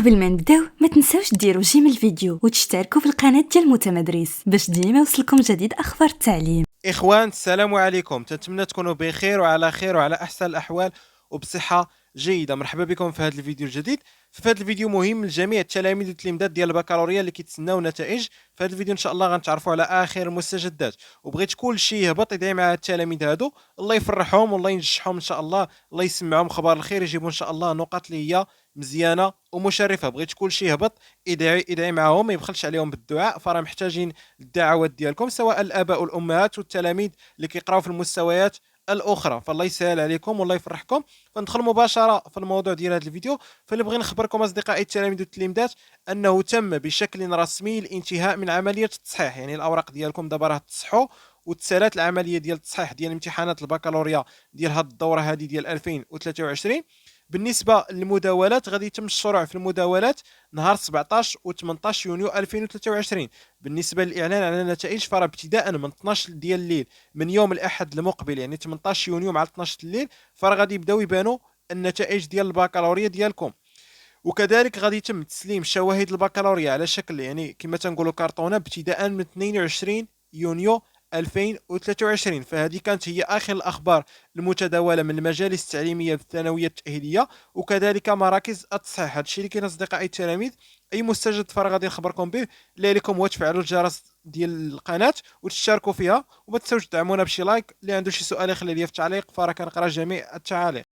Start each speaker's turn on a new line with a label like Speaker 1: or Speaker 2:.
Speaker 1: قبل ما نبداو ما تنساوش ديروا جيم الفيديو وتشتركوا في القناه ديال متمدرس باش ديما يوصلكم جديد اخبار التعليم.
Speaker 2: اخوان السلام عليكم، تنتمنى تكونوا بخير وعلى خير وعلى احسن الاحوال وبصحه جيده. مرحبا بكم في هذا الفيديو الجديد. في هذا الفيديو مهم لجميع التلاميذ والتلميذات ديال البكالوريا اللي كيتسناو نتائج. في هذا الفيديو ان شاء الله غنتعرفوا على اخر المستجدات، وبغيت كل شيء يهبط يدعي مع التلاميذ هادو، الله يفرحهم والله ينجحهم ان شاء الله، الله يسمعهم خبر الخير، يجيبوا ان شاء الله نقاط اللي هي مزيانه ومشرفه. بغيت كل شيء يهبط يدعي معاهم، ما يبخلش عليهم بالدعاء، فراه محتاجين الدعوات ديالكم سواء الاباء والامهات والتلاميذ اللي كيقراو في المستويات الاخرى. فالله يسهل عليكم والله يفرحكم. فندخل مباشره في الموضوع ديال هذا الفيديو. فاللي بغي نخبركم اصدقائي التلاميذ والتلميذات انه تم بشكل رسمي الانتهاء من عمليه التصحيح، يعني الاوراق ديالكم دابا راه تصحوا وتسالات العمليه ديال التصحيح ديال امتحانات البكالوريا ديال هذه الدوره هذه ديال 2023. بالنسبه للمداولات غادي يتم الشروع في المداولات نهار 17 و 18 يونيو 2023. بالنسبه للاعلان على النتائج فراه ابتداء من 12 ديال الليل من يوم الاحد المقبل، يعني 18 يونيو مع 12 الليل، فراه غادي يبداو يبانوا النتائج ديال البكالوريا ديالكم. وكذلك غادي يتم تسليم شواهد البكالوريا على شكل يعني كما تنقولوا كرتونه ابتداء من 22 يونيو 2023. فهذه كانت هي اخر الاخبار المتداوله من المجالس التعليميه بالثانويه التاهيليه وكذلك مراكز التصحيح. هذا الشيء اللي كاين اصدقائي التلاميذ، اي مستجد فرا غادي نخبركم به. اللي عليكم هو تفعلوا الجرس ديال القناه وتشتركوا فيها، وما تنساوش تدعمونا بشي لايك. اللي عنده شي سؤال يخلي لي في التعليق، فرا كنقرا جميع التعاليق.